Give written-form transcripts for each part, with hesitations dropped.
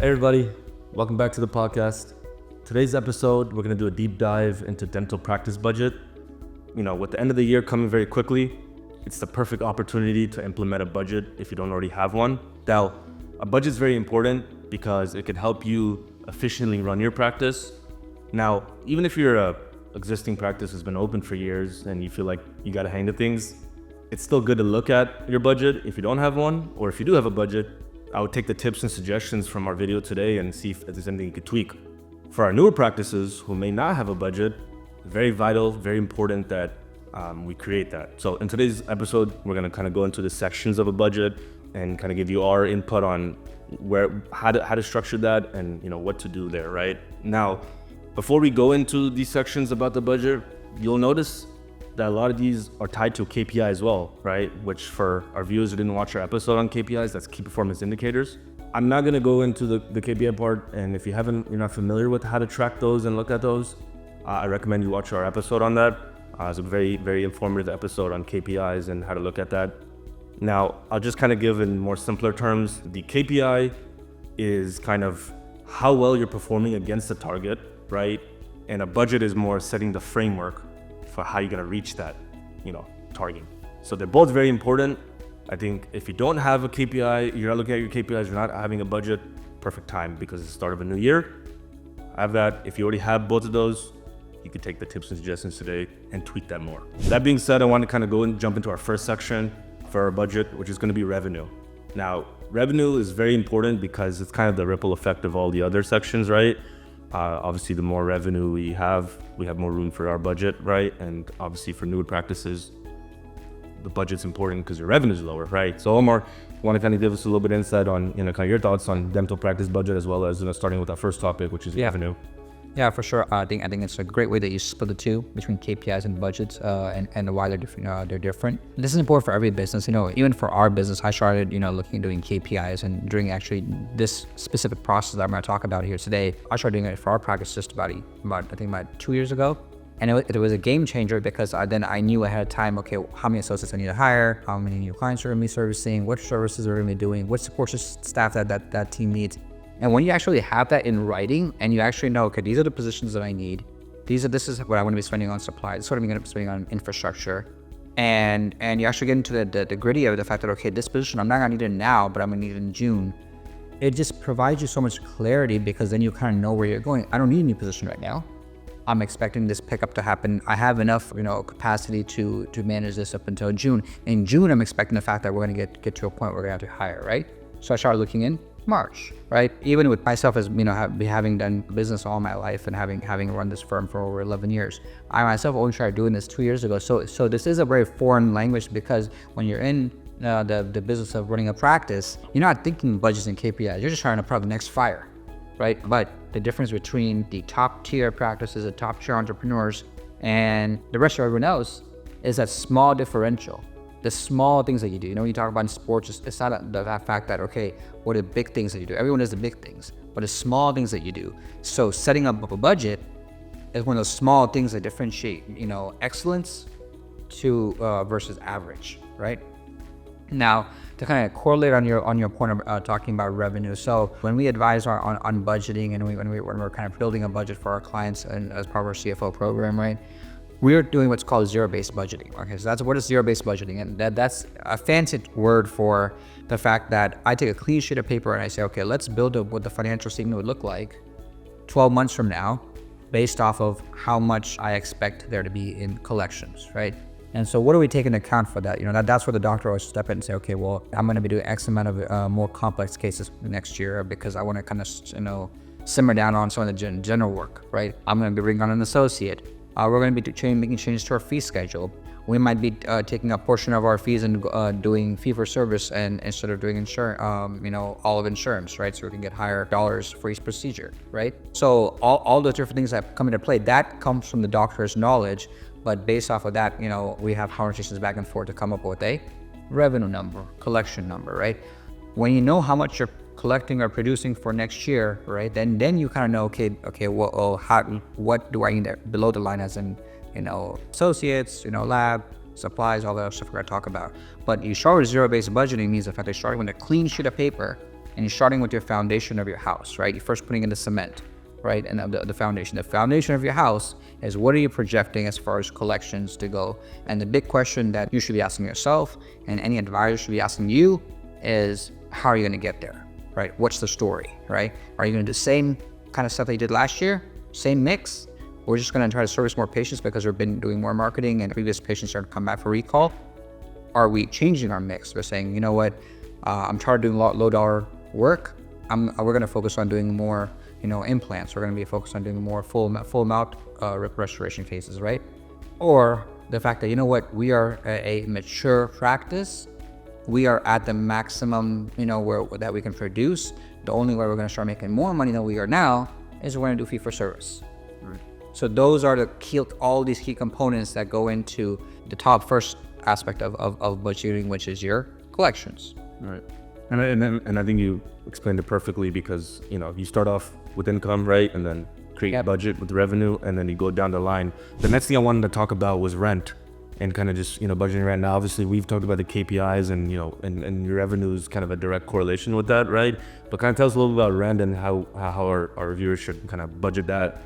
Hey everybody, welcome back to the podcast. Today's episode, we're going to do a deep dive into dental practice budget. With the end of the year coming very quickly, it's the perfect opportunity to implement a budget if you don't already have one. Now, a budget is very important because it can help you efficiently run your practice. Now, even if your existing practice has been open for years and you feel like you got a hang of things, it's still good to look at your budget if you don't have one, or if you do have a budget, I would take the tips and suggestions from our video today and see if there's anything you could tweak. For our newer practices who may not have a budget, very vital, very important that we create that. So in today's episode, we're going to kind of go into the sections of a budget and kind of give you our input on how to structure that and what to do there, right? Now, before we go into these sections about the budget, you'll notice that a lot of these are tied to KPI as well, right? Which for our viewers who didn't watch our episode on KPIs, that's key performance indicators. I'm not gonna go into the KPI part, and if you're not familiar with how to track those and look at those, I recommend you watch our episode on that. It's a very, very informative episode on KPIs and how to look at that. Now, I'll just kind of give in more simpler terms. The KPI is kind of how well you're performing against the target, right? And a budget is more setting the framework for how you're gonna reach that, target. So they're both very important. I think if you don't have a KPI, you're not looking at your KPIs, you're not having a budget, perfect time because it's the start of a new year. Have that. If you already have both of those, you could take the tips and suggestions today and tweak that more. That being said, I want to kind of go and jump into our first section for our budget, which is going to be revenue. Now, revenue is very important because it's kind of the ripple effect of all the other sections, right? Obviously, the more revenue we have more room for our budget, right? And obviously for newer practices, the budget's important because your revenue is lower, right? So Omar, you want to kind of give us a little bit of insight on, kind of your thoughts on dental practice budget, as well as, starting with our first topic, which is revenue. Yeah, for sure. I think it's a great way that you split the two between KPIs and budgets, and why they're different. This is important for every business. Even for our business, I started, looking at doing KPIs, and during actually this specific process that I'm going to talk about here today, I started doing it for our practice just about 2 years ago. And it was a game changer because then I knew ahead of time, okay, how many associates I need to hire, how many new clients are going to be servicing, which services are going to be doing, what support staff that team needs. And when you actually have that in writing and you actually know, okay, these are the positions that I need, this is what I want to be spending on supplies, this is what I'm going to be spending on infrastructure. And you actually get into the gritty of the fact that, okay, this position, I'm not going to need it now, but I'm going to need it in June. It just provides you so much clarity because then you kind of know where you're going. I don't need a new position right now. I'm expecting this pickup to happen. I have enough, capacity to manage this up until June. In June, I'm expecting the fact that we're going to get to a point where we're going to have to hire, right? So I started looking in March, right? Even with myself as, having done business all my life and having run this firm for over 11 years, I myself only started doing this 2 years ago. So this is a very foreign language because when you're in the business of running a practice, you're not thinking budgets and KPIs. You're just trying to put out the next fire, right? But the difference between the top tier practices, the top tier entrepreneurs, and the rest of everyone else is that small differential. The small things that you do. When you talk about in sports, it's not the fact that, okay, what are the big things that you do? Everyone does the big things, but the small things that you do. So setting up a budget is one of those small things that differentiate, excellence to versus average, right? Now, to kind of correlate on your point of talking about revenue. So when we advise on budgeting and when we're kind of building a budget for our clients and as part of our CFO program, right? We're doing what's called zero-based budgeting. Okay, so what is zero-based budgeting? And that's a fancy word for the fact that I take a clean sheet of paper and I say, okay, let's build what the financial statement would look like 12 months from now based off of how much I expect there to be in collections, right? And so what do we take into account for that? That's where the doctor always step in and say, okay, well, I'm going to be doing X amount of more complex cases next year because I want to kind of, simmer down on some of the general work, right? I'm going to be bringing on an associate. We're going to be making changes to our fee schedule. We might be taking a portion of our fees and doing fee for service and instead of doing insurance, all of insurance, right? So we can get higher dollars for each procedure, right? So all those different things that come into play, that comes from the doctor's knowledge. But based off of that, we have conversations back and forth to come up with a revenue number, collection number, right? When you know how much you're collecting or producing for next year, right? Then you kind of know, okay, well, what do I need below the line as in, associates, lab, supplies, all that stuff we're gonna talk about. But you start with zero-based budgeting means the fact that you're starting with a clean sheet of paper and you're starting with your foundation of your house, right? You're first putting in the cement, right? And the foundation. The foundation of your house is what are you projecting as far as collections to go? And the big question that you should be asking yourself and any advisor should be asking you is, how are you going to get there, right? What's the story, right? Are you going to do the same kind of stuff that you did last year? Same mix? We're just going to try to service more patients because we've been doing more marketing and previous patients are going to come back for recall? Are we changing our mix? We're saying, you know what, I'm tired of doing low dollar work. We're going to focus on doing more, implants. We're going to be focused on doing more full mouth restoration cases, right? Or the fact that, you know what, we are a mature practice. We are at the maximum, that we can produce. The only way we're going to start making more money than we are now is we're going to do fee for service. Right. So those are all these key components that go into the top first aspect of budgeting, which is your collections. Right. And I think you explained it perfectly because, you start off with income, right? And then create a budget with revenue, and then you go down the line. The next thing I wanted to talk about was rent and kind of just, budgeting rent. Now, obviously we've talked about the KPIs and, and your revenue is kind of a direct correlation with that, right? But kind of tell us a little bit about rent and how our viewers should kind of budget that.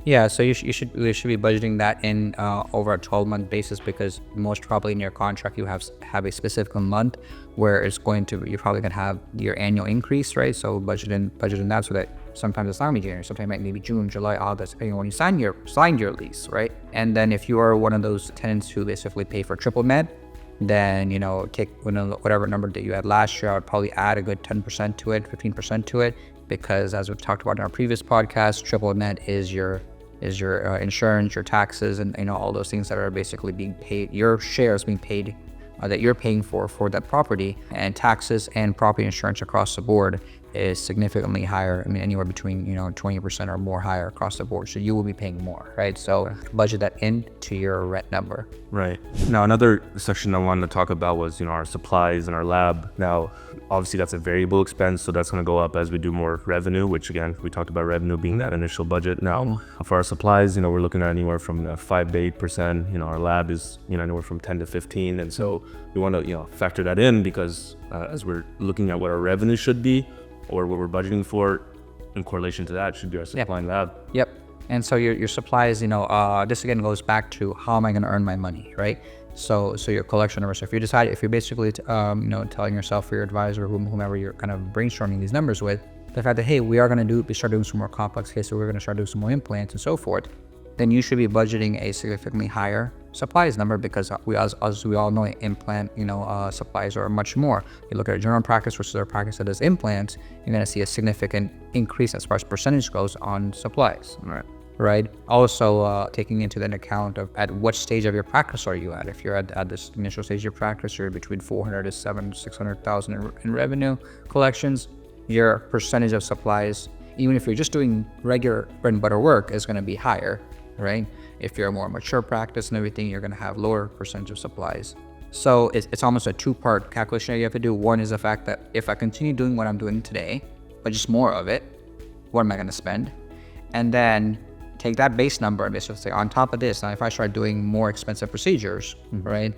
Yeah, so you should be budgeting that in over a 12-month basis, because most probably in your contract you have a specific month where you're probably gonna have your annual increase, right? So budget in that, so that sometimes it's not gonna be January, sometimes it might be June, July, August, depending on when you signed your lease, right? And then if you are one of those tenants who basically pay for triple net, then take whatever number that you had last year, I would probably add a good 10% to it, 15% to it, because as we've talked about in our previous podcast, triple net is your insurance, your taxes, and all those things that are basically being paid, your shares being paid, that you're paying for that property. And taxes and property insurance across the board is significantly higher. I mean, anywhere between 20% or more higher across the board. So you will be paying more, right? So budget that into your rent number. Right. Now, another section I wanted to talk about was our supplies and our lab. Now, obviously that's a variable expense, so that's going to go up as we do more revenue, which again, we talked about revenue being that initial budget. Now, for our supplies, we're looking at anywhere from 5 to 8%. Our lab is anywhere from 10 to 15, and so we want to factor that in, because as we're looking at what our revenue should be or what we're budgeting for, in correlation to that should be our supply and lab. Yep. And so your supplies, this again goes back to how am I going to earn my money, right? So your collection number. So if you're basically telling yourself or your advisor or whomever you're kind of brainstorming these numbers with, the fact that, hey, we are going to start doing some more complex cases, we're going to start doing some more implants and so forth, then you should be budgeting a significantly higher supplies number, because as we all know, implant supplies are much more. You look at a general practice versus a practice that does implants, you're going to see a significant increase as far as percentage goes on supplies. Right. Also, taking into that account of at what stage of your practice are you at. If you're at this initial stage of your practice, you're between 400 to 600,000 in revenue collections. Your percentage of supplies, even if you're just doing regular bread and butter work, is going to be higher, right? If you're a more mature practice and everything, you're going to have lower percentage of supplies. So it's almost a two-part calculation that you have to do. One is the fact that if I continue doing what I'm doing today, but just more of it, what am I going to spend? And then take that base number and basically say, on top of this, now if I start doing more expensive procedures, right,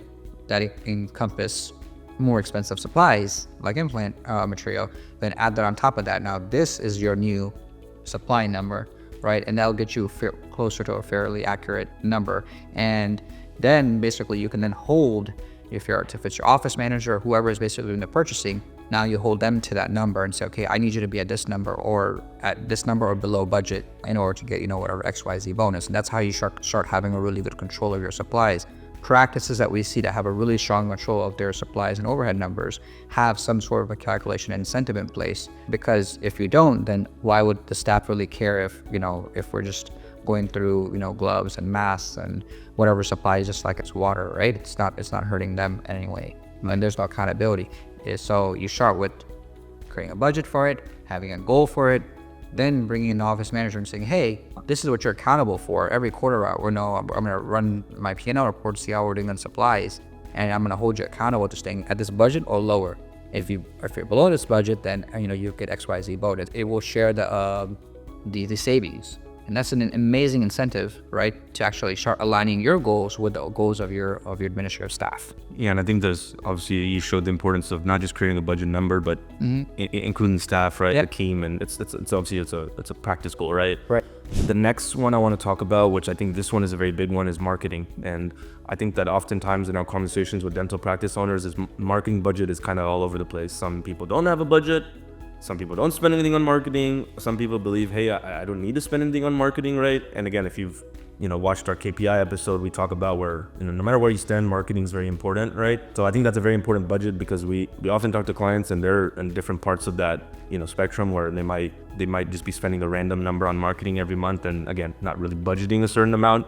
that encompass more expensive supplies like implant material, then add that on top of that. Now this is your new supply number, right? And that'll get you closer to a fairly accurate number. And then basically you can then hold, if it's your office manager or whoever is basically doing the purchasing, now you hold them to that number and say, okay, I need you to be at this number or below budget in order to get, whatever XYZ bonus. And that's how you start having a really good control of your supplies. Practices that we see that have a really strong control of their supplies and overhead numbers have some sort of a calculation incentive in place, because if you don't, then why would the staff really care if we're just going through, gloves and masks and whatever supplies, just like it's water, right? It's not hurting them anyway. And there's no accountability. So you start with creating a budget for it, having a goal for it, then bringing in the office manager and saying, hey, this is what you're accountable for. Every quarter, I'm going to run my P&L report to see how we're doing on supplies, and I'm going to hold you accountable to staying at this budget or lower. If you're below this budget, then you get XYZ bonus. It will share the savings, And that's an amazing incentive, right? To actually start aligning your goals with the goals of your administrative staff. Yeah, and I think there's obviously you showed the importance of not just creating a budget number, but including staff, right? Yep. The team, and it's obviously it's a practice goal, right? Right. The next one I want to talk about, which I think this one is a very big one, is marketing. And I think that oftentimes in our conversations with dental practice owners, is marketing budget is kind of all over the place. Some people don't have a budget. Some people don't spend anything on marketing. Some people believe, hey, I don't need to spend anything on marketing, right? And again, if you've watched our KPI episode, we talk about where no matter where you stand, marketing is very important, right? So I think that's a very important budget because we often talk to clients and they're in different parts of that spectrum where they might just be spending a random number on marketing every month and again not really budgeting a certain amount,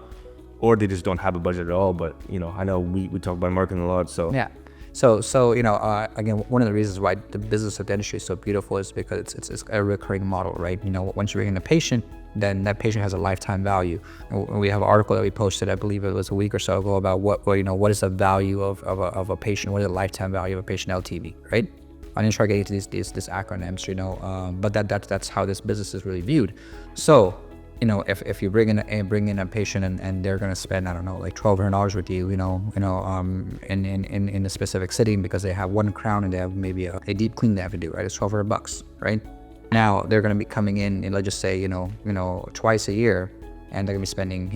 or they just don't have a budget at all. But I know we talk about marketing a lot, so yeah. So again, one of the reasons why the business of dentistry is so beautiful is because it's a recurring model, right? Once you bring in a patient, then that patient has a lifetime value. And we have an article that we posted, I believe it was a week or so ago, about what is the value of a patient, what is the lifetime value of a patient LTV, right? I didn't try to get into these acronyms, but that's how this business is really viewed. So, if you bring in a patient and they're gonna spend, I don't know, like $1,200 with you, in a specific sitting because they have one crown and they have maybe a deep clean they have to do, right? It's $1,200, right? Now they're gonna be coming in and let's just say, twice a year, and they're gonna be spending,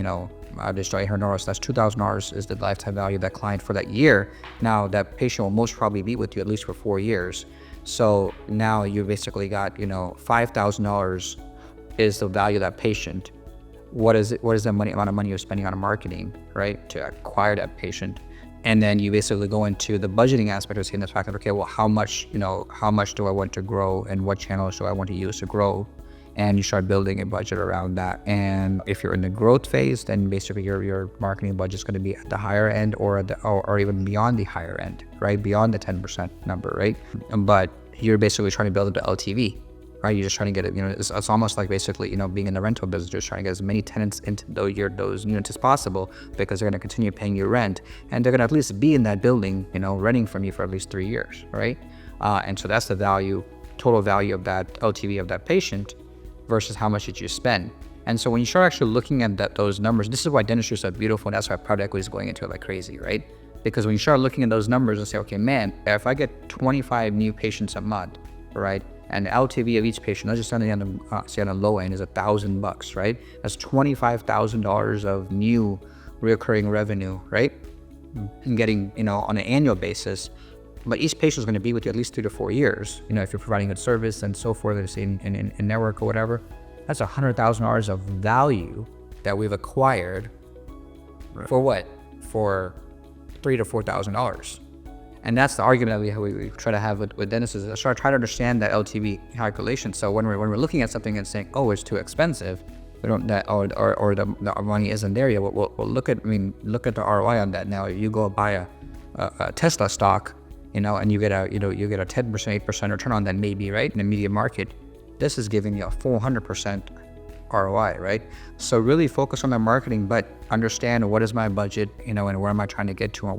additional $800. That's $2,000 is the lifetime value of that client for that year. Now that patient will most probably be with you at least for 4 years. So now you basically got, $5,000 is the value of that patient. What is the amount of money you're spending on marketing, right, to acquire that patient? And then you basically go into the budgeting aspect of seeing the fact that, okay, well, how much do I want to grow and what channels do I want to use to grow? And you start building a budget around that. And if you're in the growth phase, then basically your marketing budget is going to be at the higher end or even beyond the higher end, right? Beyond the 10% number, right? But you're basically trying to build up the LTV. Right, you're just trying to get it. It's almost like basically, being in the rental business, just trying to get as many tenants into those units as possible because they're going to continue paying you rent, and they're going to at least be in that building, renting from you for at least 3 years, right? And so that's the total value of that LTV of that patient versus how much did you spend. And so when you start actually looking at those numbers, this is why dentistry is so beautiful, and that's why private equity is going into it like crazy, right? Because when you start looking at those numbers and say, okay, man, if I get 25 new patients a month, right? And the LTV of each patient, let's just say on the low end, is $1,000, right? That's $25,000 of new recurring revenue, right? And getting, on an annual basis. But each patient is going to be with you at least 3 to 4 years. If you're providing good service and so forth, it's in network or whatever, that's $100,000 of value that we've acquired. Right. For what? For $3,000 to $4,000. And that's the argument that we try to have with dentists, is try to understand that LTV calculation. So when we're looking at something and saying, oh, it's too expensive, we don't or the money isn't there yet. We'll look at the ROI on that. Now you go buy a Tesla stock, and you get a 10%, 8% return on that maybe, right, in the media market. This is giving you a 400% ROI, right? So really focus on the marketing, but understand what is my budget, and where am I trying to get to, and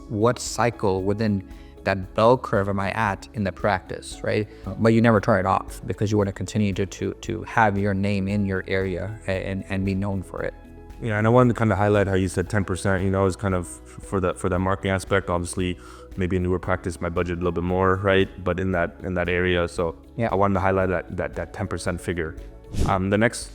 what cycle within that bell curve am I at in the practice, right? But you never turn it off because you want to continue to have your name in your area and be known for it. Yeah, and I wanted to kind of highlight how you said 10%, is kind of for that marketing aspect. Obviously, maybe a newer practice might budget a little bit more, right? But in that area, so yeah, I wanted to highlight that 10% figure. The next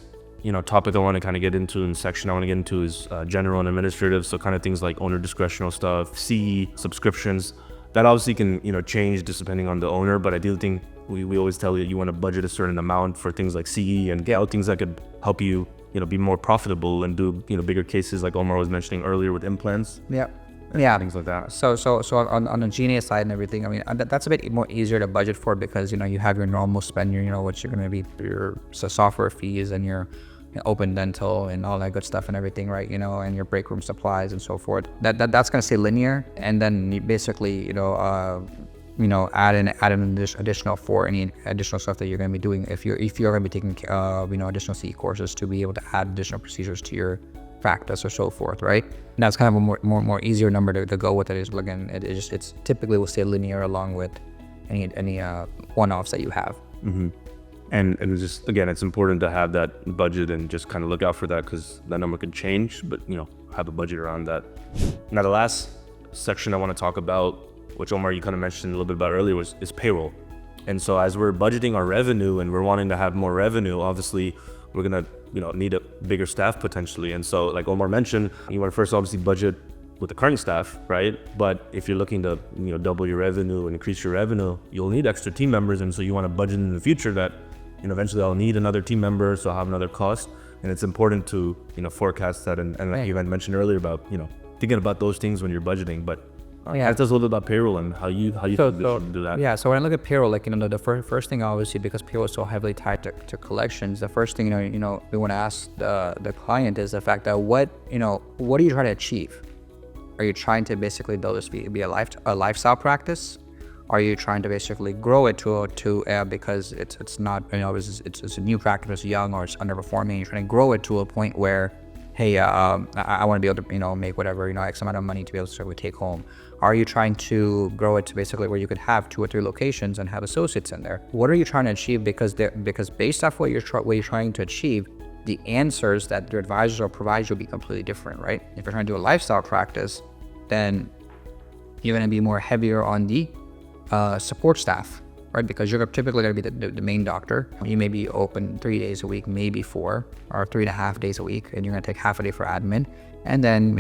topic I want to kind of get into in section I want to get into is general and administrative. So kind of things like owner discretional stuff, CE, subscriptions. That obviously can, change just depending on the owner. But I do think we always tell you want to budget a certain amount for things like CE and things that could help you, be more profitable and do, bigger cases like Omar was mentioning earlier with implants. Yeah, things like that. So on the G&A side and everything, I mean, that's a bit more easier to budget for because, you have your normal spend, what you're going to be, your software fees and your open dental and all that good stuff and everything, right? And your break room supplies and so forth. That's going to stay linear. And then you basically, add in additional for any additional stuff that you're going to be doing. If you're going to be taking, additional CE courses to be able to add additional procedures to your practice or so forth, right? And that's kind of a more easier number to go with. It is, again, it's typically will stay linear along with any one-offs that you have. Mm-hmm. And it's just, again, it's important to have that budget and just kind of look out for that, because that number could change, but have a budget around that. Now, the last section I want to talk about, which Omar, you kind of mentioned a little bit about earlier, is payroll. And so as we're budgeting our revenue and we're wanting to have more revenue, obviously we're going to, need a bigger staff potentially. And so like Omar mentioned, you want to first obviously budget with the current staff, right? But if you're looking to, double your revenue and increase your revenue, you'll need extra team members. And so you want to budget in the future that, eventually I'll need another team member, so I'll have another cost. And it's important to, forecast that. And like you mentioned earlier about, thinking about those things when you're budgeting. But tell us a little bit about payroll and how you do that. Yeah, so when I look at payroll, like, the first thing, obviously, because payroll is so heavily tied to collections, the first thing, we want to ask the client is the fact that what are you trying to achieve? Are you trying to basically build this be a lifestyle practice? Are you trying to basically grow it because it's not, it's a new practice, it's young, or it's underperforming? You're trying to grow it to a point where, hey, I want to be able to, make whatever, X amount of money to be able to sort of take home. Are you trying to grow it to basically where you could have 2 or 3 locations and have associates in there? What are you trying to achieve? Because based off what you're trying to achieve, the answers that your advisors will provide you will be completely different, right? If you're trying to do a lifestyle practice, then you're going to be more heavier on the support staff, right? Because you're typically going to be the main doctor. You may be open 3 days a week, maybe 4 or 3.5 days a week, and you're going to take half a day for admin, and then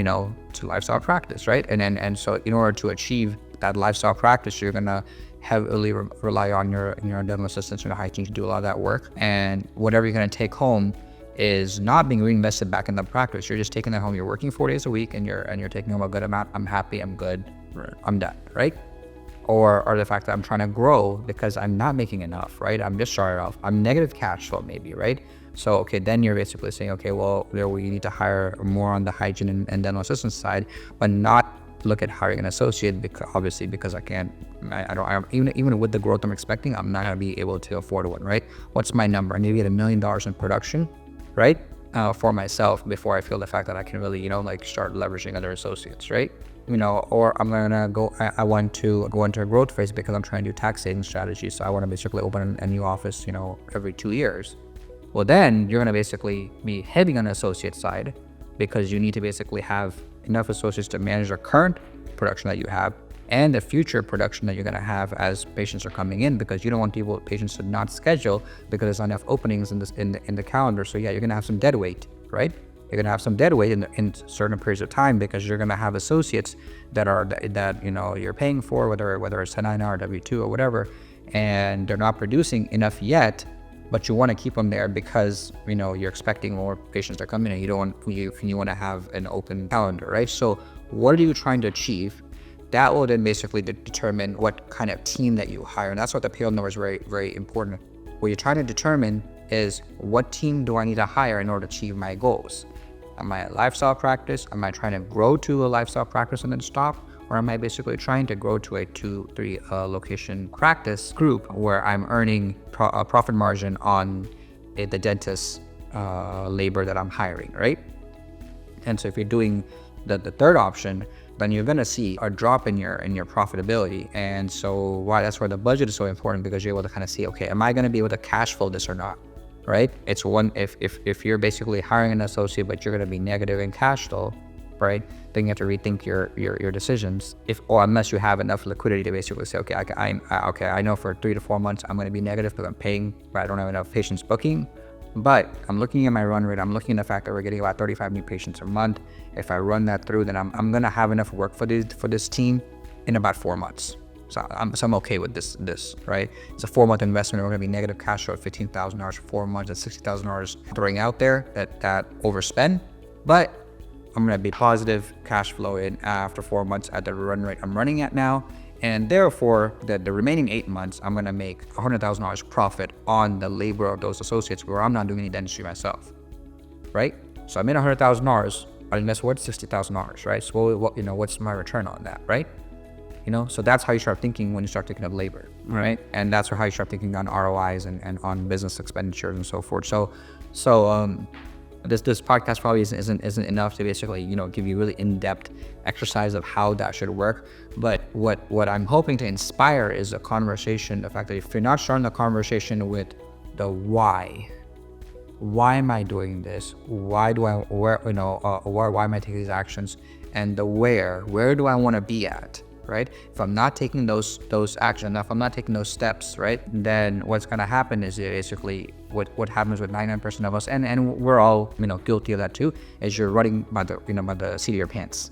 to lifestyle practice, right? And so in order to achieve that lifestyle practice, you're going to heavily rely on your dental assistants and your hygiene to do a lot of that work, and whatever you're going to take home is not being reinvested back in the practice. You're just taking that home. You're working 4 days a week, and you're taking home a good amount. I'm happy. I'm good. Right. I'm done. Right? Or the fact that I'm trying to grow because I'm not making enough. Right? I'm just starting off. I'm negative cash flow maybe. Right? So okay, then you're basically saying, okay, well, we need to hire more on the hygiene and dental assistance side, but not look at hiring an associate because I can't. I don't. Even with the growth I'm expecting, I'm not gonna be able to afford one. Right? What's my number? I need to get $1 million in production, right? For myself before I feel the fact that I can really, start leveraging other associates, right? Or I'm gonna go. I want to go into a growth phase because I'm trying to do tax saving strategies. So I want to basically open a new office, every 2 years. Well, then you're gonna basically be heavy on the associate side because you need to basically have enough associates to manage the current production that you have and the future production that you're going to have as patients are coming in, because you don't want patients to not schedule because there's not enough openings in the calendar. So yeah, you're going to have some dead weight, right? You're going to have some dead weight in certain periods of time because you're going to have associates that you're paying for, whether it's 1099 or W-2 or whatever, and they're not producing enough yet, but you want to keep them there because you're expecting more patients to come in, and you want to have an open calendar, right? So what are you trying to achieve? That will then basically determine what kind of team that you hire, and that's what the payroll number is very, very important. What you're trying to determine is what team do I need to hire in order to achieve my goals? Am I a lifestyle practice? Am I trying to grow to a lifestyle practice and then stop? Or am I basically trying to grow to a 2-3 location practice group where I'm earning a profit margin on the dentist labor that I'm hiring, right? And so if you're doing the third option, then you're gonna see a drop in your profitability. And so that's where the budget is so important, because you're able to kind of see, okay, am I gonna be able to cash flow this or not, right? It's one, if you're basically hiring an associate, but you're gonna be negative in cash flow, right? Then you have to rethink your decisions. Unless you have enough liquidity to basically say, okay, I know for 3 to 4 months I'm gonna be negative because I'm paying, but I don't have enough patients booking. But I'm looking at my run rate. I'm looking at the fact that we're getting about 35 new patients a month. If I run that through, then I'm gonna have enough work for this team in about 4 months. So I'm okay with this, right? It's a 4-month investment. We're gonna be negative cash flow at $15,000 for 4 months. That's $60,000 throwing out there that overspend. But I'm gonna be positive cash flow in after 4 months at the run rate I'm running at now. And therefore, the remaining 8 months, I'm gonna make $100,000 profit on the labor of those associates where I'm not doing any dentistry myself, right? So I made $100,000. I invest $60,000, right? So what's my return on that, right? So that's how you start thinking when you start thinking of labor, right? And that's how you start thinking on ROIs and on business expenditures and so forth. So this podcast probably isn't enough to basically give you really in-depth exercise of how that should work. But what I'm hoping to inspire is a conversation. The fact that if you're not starting the conversation with the why. Why am I doing this? Why do I, why am I taking these actions? And the where do I want to be at, right? If I'm not taking those actions, if I'm not taking those steps, right, then what's going to happen is basically what happens with 99% of us, and we're all, guilty of that too, is you're running by the seat of your pants,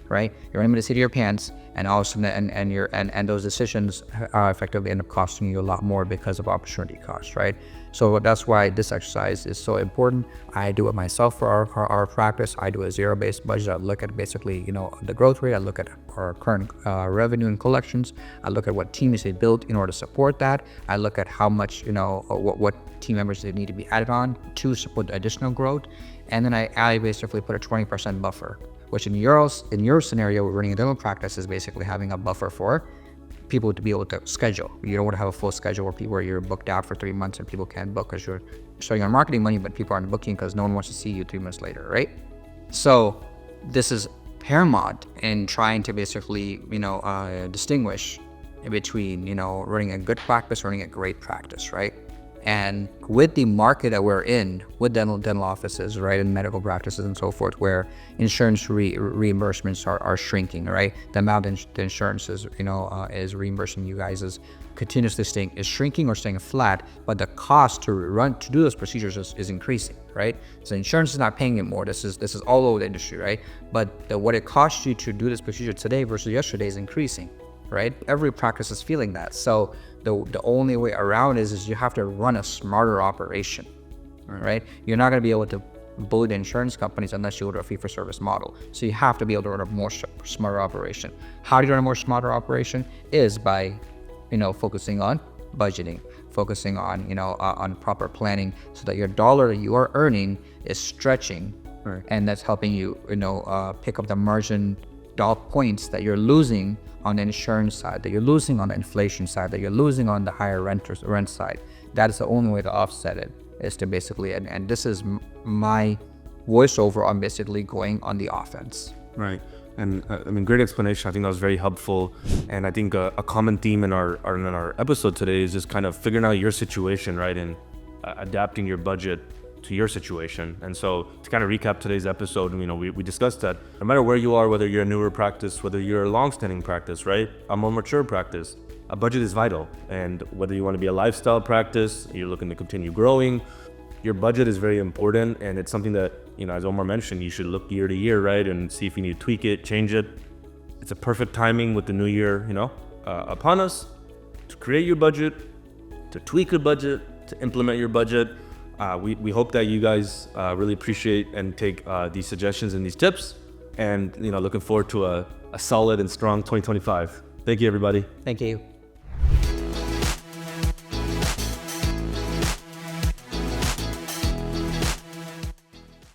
right? You're running by the seat of your pants, and all of a sudden, and those decisions effectively end up costing you a lot more because of opportunity cost, right? So that's why this exercise is so important. I do it myself for our practice. I do a zero-based budget. I look at basically, the growth rate. I look at our current revenue and collections. I look at what teams they built in order to support that. I look at how much, what team members they need to be added on to support the additional growth. And then I basically put a 20% buffer, which in your scenario, running a dental practice is basically having a buffer for people to be able to schedule. You don't want to have a full schedule where you're booked out for 3 months and people can't book because you're showing your marketing money, but people aren't booking because no one wants to see you 3 months later, right? So this is paramount in trying to basically, distinguish between, running a good practice, running a great practice, right? And with the market that we're in, with dental offices, right, and medical practices and so forth, where insurance reimbursements are shrinking, right? The amount the insurance is reimbursing you guys is continuously shrinking or staying flat, but the cost to do those procedures is increasing, right? So insurance is not paying it more. This is all over the industry, right? But what it costs you to do this procedure today versus yesterday is increasing, right? Every practice is feeling that. So the only way around is you have to run a smarter operation, right? You're not going to be able to bully the insurance companies unless you go to a fee-for-service model. So you have to be able to run a more smarter operation. How do you run a more smarter operation? Is by, focusing on budgeting, focusing on proper planning, so that your dollar that you are earning is stretching, right? And that's helping you, pick up the margin dollar points that you're losing on the insurance side, that you're losing on the inflation side, that you're losing on the higher rent side. That is the only way to offset it, is to basically, and this is my voiceover on basically going on the offense. Right. And great explanation. I think that was very helpful. And I think a common theme in our episode today is just kind of figuring out your situation, right? And adapting your budget to your situation. And so to kind of recap today's episode, we discussed that no matter where you are, whether you're a newer practice, whether you're a long-standing practice, right, a more mature practice, a budget is vital. And whether you want to be a lifestyle practice, you're looking to continue growing, your budget is very important. And it's something that, as Omar mentioned, you should look year to year, right, and see if you need to tweak it, change it. It's a perfect timing with the new year, upon us, to create your budget, to tweak your budget, to implement your budget. We hope that you guys really appreciate and take these suggestions and these tips, and looking forward to a solid and strong 2025. Thank you, everybody. Thank you.